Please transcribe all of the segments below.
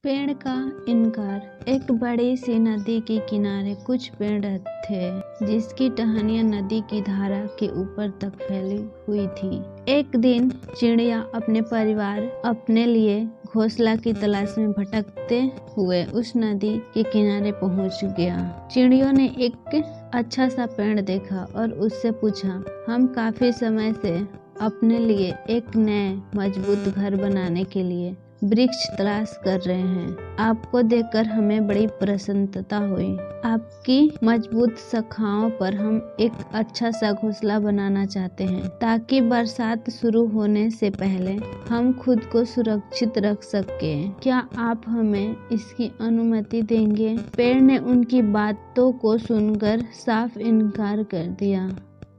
पेड़ का इनकार। एक बड़ी सी नदी के किनारे कुछ पेड़ थे जिसकी टहनियां नदी की धारा के ऊपर तक फैली हुई थी। एक दिन चिड़िया अपने परिवार अपने लिए घोंसला की तलाश में भटकते हुए उस नदी के किनारे पहुंच गया। चिड़ियों ने एक अच्छा सा पेड़ देखा और उससे पूछा, हम काफी समय से अपने लिए एक नए मजबूत घर बनाने के लिए वृक्ष तलाश कर रहे हैं। आपको देखकर हमें बड़ी प्रसन्नता हुई। आपकी मजबूत शाखाओं पर हम एक अच्छा सा घोंसला बनाना चाहते हैं ताकि बरसात शुरू होने से पहले हम खुद को सुरक्षित रख सकें। क्या आप हमें इसकी अनुमति देंगे? पेड़ ने उनकी बातों को सुनकर साफ इनकार कर दिया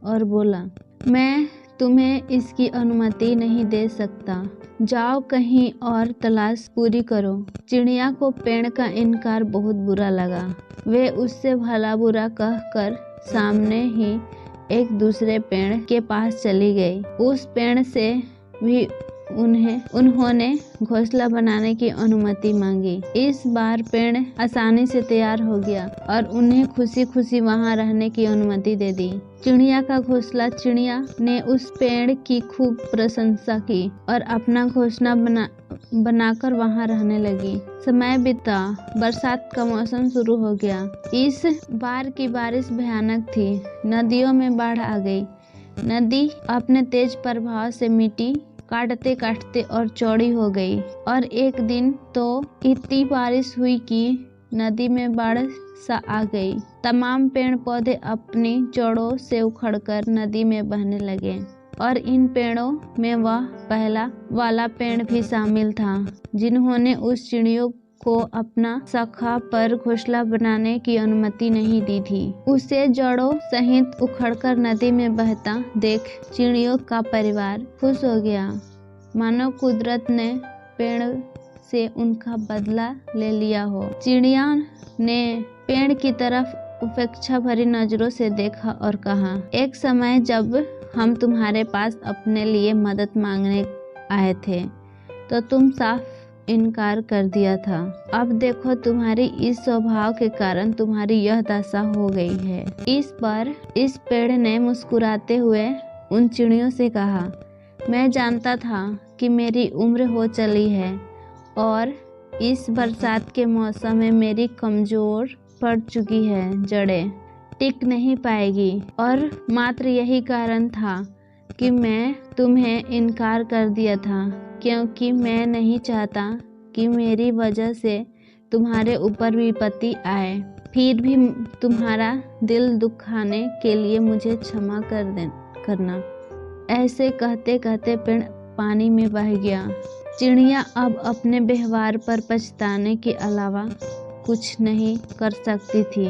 और बोला, मैं तुम्हें इसकी अनुमति नहीं दे सकता। जाओ कहीं और तलाश पूरी करो। चिड़िया को पेड़ का इनकार बहुत बुरा लगा। वे उससे भला बुरा कहकर सामने ही एक दूसरे पेड़ के पास चली गई। उस पेड़ से भी उन्होंने घोंसला बनाने की अनुमति मांगी। इस बार पेड़ आसानी से तैयार हो गया और उन्हें खुशी खुशी वहां रहने की अनुमति दे दी। चिड़िया का घोंसला। चिड़िया ने उस पेड़ की खूब प्रशंसा की और अपना घोंसला बनाकर वहां रहने लगी। समय बीता, बरसात का मौसम शुरू हो गया। इस बार की बारिश भयानक थी। नदियों में बाढ़ आ गई। नदी अपने तेज प्रवाह से मिट्टी काटते काटते और चौड़ी हो गई और एक दिन तो इतनी बारिश हुई कि नदी में बाढ़ सा आ गई। तमाम पेड़ पौधे अपनी जड़ों से उखड़कर नदी में बहने लगे और इन पेड़ों में वह पहला वाला पेड़ भी शामिल था जिन्होंने उस चिड़ियों को अपना शाखा पर घोंसला बनाने की अनुमति नहीं दी थी। उसे जड़ों सहित उखड़कर नदी में बहता देख चिड़ियों का परिवार खुश हो गया, मानो कुदरत ने पेड़ से उनका बदला ले लिया हो। चिड़िया ने पेड़ की तरफ उपेक्षा भरी नजरों से देखा और कहा, एक समय जब हम तुम्हारे पास अपने लिए मदद मांगने आए थे तो तुम साफ इनकार कर दिया था। अब देखो तुम्हारी इस स्वभाव के कारण तुम्हारी यह दशा हो गई है। इस पर इस पेड़ ने मुस्कुराते हुए उन चिड़ियों से कहा, मैं जानता था कि मेरी उम्र हो चली है और इस बरसात के मौसम में मेरी कमजोर पड़ चुकी है जड़ें टिक नहीं पाएगी और मात्र यही कारण था कि मैं तुम्हें इनकार कर दिया था, क्योंकि मैं नहीं चाहता कि मेरी वजह से तुम्हारे ऊपर विपत्ति आए। फिर भी तुम्हारा दिल दुखाने के लिए मुझे क्षमा करना। ऐसे कहते कहते पेड़ पानी में बह गया। चिड़िया अब अपने व्यवहार पर पछताने के अलावा कुछ नहीं कर सकती थी।